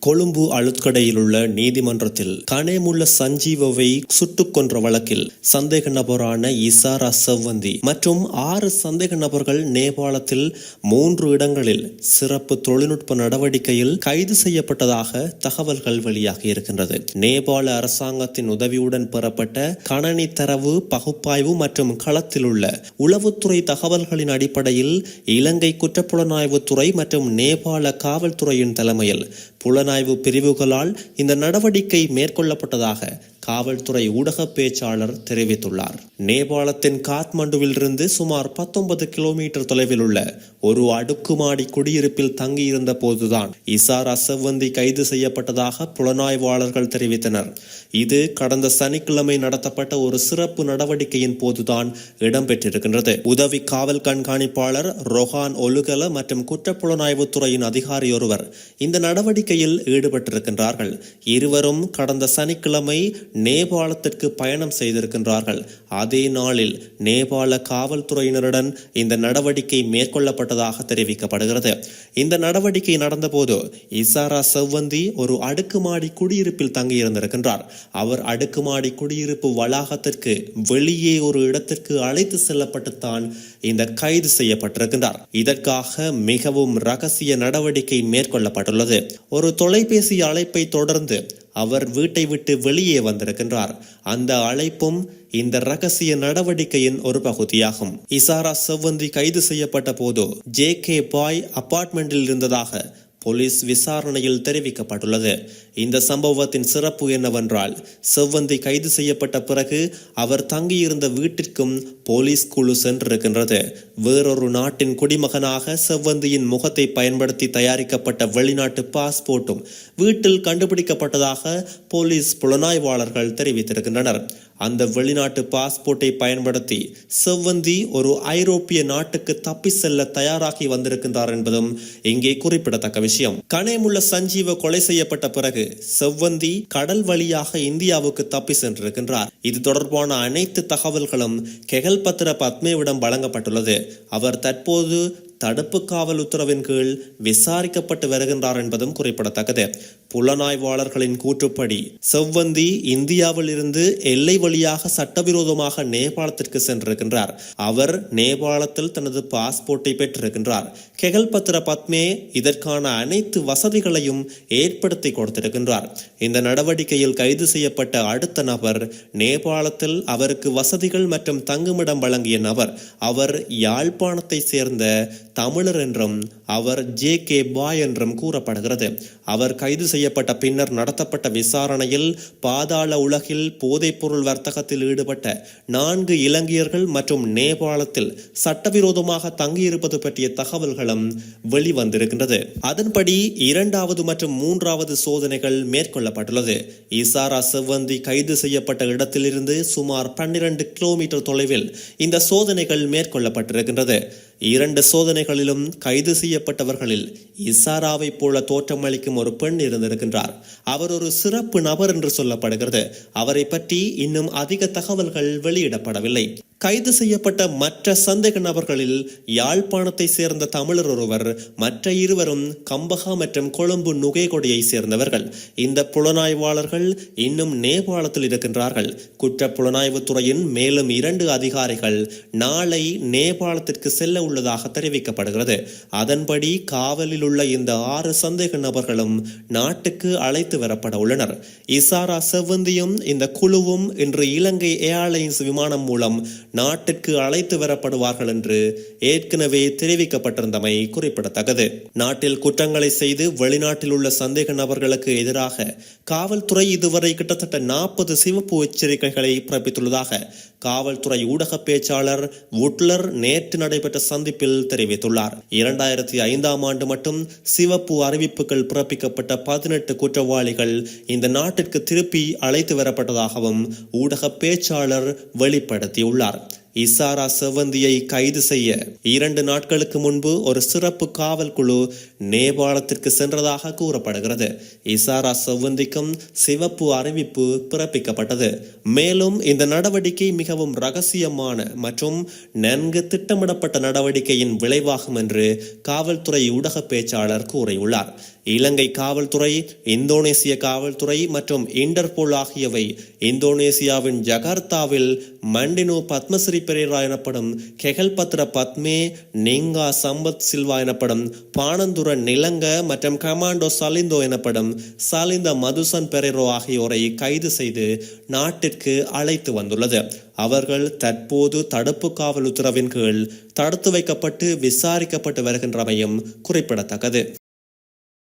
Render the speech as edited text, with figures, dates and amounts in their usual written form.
கொழும்பு அழுத்கடையில் உள்ள நீதிமன்றத்தில் கனேமுள்ள சஞ்சீவவை சுட்டுக் கொன்ற வழக்கில் சந்தேக நபரான இசாரா செவ்வந்தி மற்றும் 6 சந்தேக நபர்கள் நேபாளத்தில் 3 இடங்களில் சிறப்பு தொழில்நுட்ப நடவடிக்கையில் கைது செய்யப்பட்டதாக தகவல்கள் வெளியாகி இருக்கின்றது. நேபாள அரசாங்கத்தின் உதவியுடன் பெறப்பட்ட கணனி தரவு பகுப்பாய்வு மற்றும் களத்தில் உள்ள உளவுத்துறை தகவல்களின் அடிப்படையில் இலங்கை குற்றப்புலனாய்வுத்துறை மற்றும் நேபாள காவல்துறையின் தலைமையில் புலனாய்வு பிரிவுகளால் இந்த நடவடிக்கை மேற்கொள்ளப்பட்டதாக காவல்துறை ஊடக பேச்சாளர் தெரிவித்துள்ளார். நேபாளத்தின் காத்மண்டுவில் இருந்து சுமார் 19 கிலோமீட்டர் தொலைவில் உள்ள ஒரு அடுக்குமாடி குடியிருப்பில் தங்கியிருந்த போதுதான் இசாரா செவ்வந்தி கைது செய்யப்பட்டதாக புலனாய்வாளர்கள் தெரிவித்தனர். இது கடந்த சனிக்கிழமை நடத்தப்பட்ட ஒரு சிறப்பு நடவடிக்கையின் போதுதான் இடம்பெற்றிருக்கின்றது. உதவி காவல் கண்காணிப்பாளர் ரொஹான் ஒலுகல மற்றும் குற்றப்புலனாய்வுத்துறையின் அதிகாரி ஒருவர் இந்த நடவடிக்கையில் ஈடுபட்டிருக்கின்றார்கள். இருவரும் கடந்த சனிக்கிழமை நேபாளத்திற்கு பயணம் செய்திருக்கின்றார்கள். அதே நாளில் நேபாள காவல்துறையினருடன் இந்த நடவடிக்கை மேற்கொள்ளப்பட்டதாக தெரிவிக்கப்படுகிறது. இந்த நடவடிக்கை நடந்தபோது இசாரா செவ்வந்தி ஒரு அடுக்குமாடி குடியிருப்பில் தங்கியிருந்திருக்கின்றார். அவர் அடுக்குமாடி குடியிருப்பு வளாகத்திற்கு வெளியே ஒரு இடத்திற்கு அழைத்து செல்லப்பட்டுத்தான் இந்த கைது செய்யப்பட்டிருக்கின்றார். இதற்காக மிகவும் ரகசிய நடவடிக்கை மேற்கொள்ளப்பட்டுள்ளது. ஒரு தொலைபேசி அழைப்பை தொடர்ந்து அவர் வீட்டை விட்டு வெளியே வந்திருக்கின்றார். அந்த அழைப்பும் இந்த ரகசிய நடவடிக்கையின் ஒரு பகுதியாகும். இசாரா செவ்வந்தி கைது செய்யப்பட்ட போது JK பாய் அபார்ட்மெண்டில் இருந்ததாக போலீஸ் விசாரணையில் தெரிவிக்கப்பட்டுள்ளது. இந்த சம்பவத்தின் சிறப்பு என்னவென்றால், செவ்வந்தி கைது செய்யப்பட்ட பிறகு அவர் தங்கியிருந்த வீட்டிற்கும் போலீஸ் குழு சென்றிருக்கின்றது. வேறொரு நாட்டின் குடிமகனாக செவ்வந்தியின் முகத்தை பயன்படுத்தி தயாரிக்கப்பட்ட வெளிநாட்டு பாஸ்போர்ட்டும் வீட்டில் கண்டுபிடிக்கப்பட்டதாக போலீஸ் புலனாய்வாளர்கள் தெரிவித்திருக்கின்றனர். அந்த வெளிநாட்டு பாஸ்போர்ட்டை பயன்படுத்தி செவ்வந்தி ஒரு ஐரோப்பிய நாட்டுக்கு தப்பி செல்ல தயாராகி வந்திருக்கின்றார் என்பதும் இங்கே குறிப்பிடத்தக்க விஷயம். கனேமுள்ள சஞ்சீவ கொலை செய்யப்பட்ட பிறகு செவ்வந்தி கடல் வழியாக இந்தியாவுக்கு தப்பி சென்றிருக்கின்றார். இது தொடர்பான அனைத்து தகவல்களும் கெகல்பத்ர பத்மேவிடம் வழங்கப்பட்டுள்ளது. அவர் தற்போது தடுப்பு காவல் உத்தரவின் கீழ் விசாரிக்கப்பட்டு வருகின்றார் என்பதும் குறிப்பிடத்தக்கது. புலனாய்வாளர்களின் கூற்றுப்படி செவ்வந்தி இந்தியாவில் இருந்து எல்லை வழியாக சட்டவிரோதமாக நேபாளத்திற்கு சென்றிருக்கின்றார். அவர் நேபாளத்தில் தனது பாஸ்போர்ட்டை பெற்றிருக்கின்றார். கெகல்பத்ர பத்மே இதற்கான அனைத்து வசதிகளையும் ஏற்படுத்தி கொடுத்திருக்கின்றார். இந்த நடவடிக்கையில் கைது செய்யப்பட்ட அடுத்த நபர் நேபாளத்தில் அவருக்கு வசதிகள் மற்றும் தங்குமிடம் வழங்கிய நபர். அவர் யாழ்ப்பாணத்தை சேர்ந்த தமிழர் என்றும் அவர் JK பாய் என்றும் கூறப்படுகிறது. அவர் கைது செய்யப்பட்ட பின்னர் நடத்தப்பட்ட விசாரணையில் பாதாள உலகில் போதைப் பொருள் வர்த்தகத்தில் ஈடுபட்ட 4 இலங்கையர்கள் மற்றும் நேபாளத்தில் சட்டவிரோதமாக தங்கியிருப்பது பற்றிய தகவல்களும் வெளிவந்திருக்கின்றது. அதன்படி 2வது மற்றும் 3வது சோதனைகள் மேற்கொள்ளப்பட்டுள்ளது. இசாரா செவ்வந்தி கைது செய்யப்பட்ட இடத்திலிருந்து சுமார் 12 கிலோமீட்டர் தொலைவில் இந்த சோதனைகள் மேற்கொள்ளப்பட்டிருக்கின்றது. 2 சோதனைகளிலும் கைது செய்யப்பட்டவர்களில் இசாராவை போல தோற்றமளிக்கும் ஒரு பெண் இருந்திருக்கின்றார். அவர் ஒரு சிறப்பு நபர் என்று சொல்லப்படுகிறது. அவரை பற்றி இன்னும் அதிக தகவல்கள் வெளியிடப்படவில்லை. கைது செய்யப்பட்ட மற்ற சந்தேக நபர்களில் யாழ்ப்பாணத்தை சேர்ந்த தமிழர் ஒருவர், மற்ற இருவரும் கம்பஹா மற்றும் கொழும்பு நுகேகொடியை சேர்ந்தவர்கள். இந்த புலனாய்வாளர்கள் இன்னும் நேபாளத்தில் இருக்கின்றார்கள். குற்ற புலனாய்வுத்துறையின் மேலும் 2 அதிகாரிகள் நாளை நேபாளத்திற்கு செல்ல உள்ளதாக தெரிவிக்கப்படுகிறது. அதன்படி காவலில் உள்ள இந்த 6 சந்தேக நபர்களும் நாட்டுக்கு அழைத்து வரப்பட உள்ளனர். இசாரா செவ்வந்தியும் இந்த குழுவும் இன்று இலங்கை ஏர்லைன்ஸ் விமானம் மூலம் நாட்டிற்கு அழைத்து வரப்படுவார்கள் என்று ஏற்கனவே தெரிவிக்கப்பட்டிருந்தமை குறிப்பிடத்தக்கது. நாட்டில் குற்றங்களை செய்து வெளிநாட்டில் உள்ள சந்தேக நபர்களுக்கு எதிராக காவல்துறை இதுவரை கிட்டத்தட்ட 40 சிவப்பு எச்சரிக்கைகளை பிறப்பித்துள்ளதாக காவல்துறை ஊடக பேச்சாளர் வுட்லர் நேற்று நடைபெற்ற சந்திப்பில் தெரிவித்துள்ளார். 2005ஆம் ஆண்டு மட்டும் சிவப்பு அறிவிப்புகள் பிறப்பிக்கப்பட்ட 18 குற்றவாளிகள் இந்த நாட்டிற்கு திருப்பி அழைத்து வரப்பட்டதாகவும் ஊடக பேச்சாளர் வெளிப்படுத்தியுள்ளார். இசாரா செவ்வந்தியை கைது செய்ய 2 நாட்களுக்கு முன்பு ஒரு சிறப்பு காவல் குழு நேபாளத்திற்கு சென்றதாக கூறப்படுகிறது. இசாரா செவ்வந்திக்கும் சிவப்பு அறிவிப்பு பிறப்பிக்கப்பட்டது. மேலும் இந்த நடவடிக்கை மிகவும் ரகசியமான மற்றும் நன்கு திட்டமிடப்பட்ட நடவடிக்கையின் விளைவாகும் என்று காவல்துறை ஊடக பேச்சாளர் கூறியுள்ளார். இலங்கை காவல்துறை, இந்தோனேசிய காவல்துறை மற்றும் இன்டர்போல் ஆகியவை இந்தோனேசியாவின் ஜகார்த்தாவில் மண்டினோ பத்மஸ்ரீ பெரேரா எனப்படும் கெகல்பத்ர பத்மே நிங்கா சம்பத் சில்வா எனப்படும் பானந்துர நிலங்க மற்றும் கமாண்டோ சலிந்தோ எனப்படும் சலிந்த மதுசன் பெரேரோ ஆகியோரை கைது செய்து நாட்டிற்கு அழைத்து வந்துள்ளது. அவர்கள் தற்போது தடுப்பு காவல் உத்தரவின் கீழ் தடுத்து வைக்கப்பட்டு விசாரிக்கப்பட்டு வருகின்றமையும் குறிப்பிடத்தக்கது.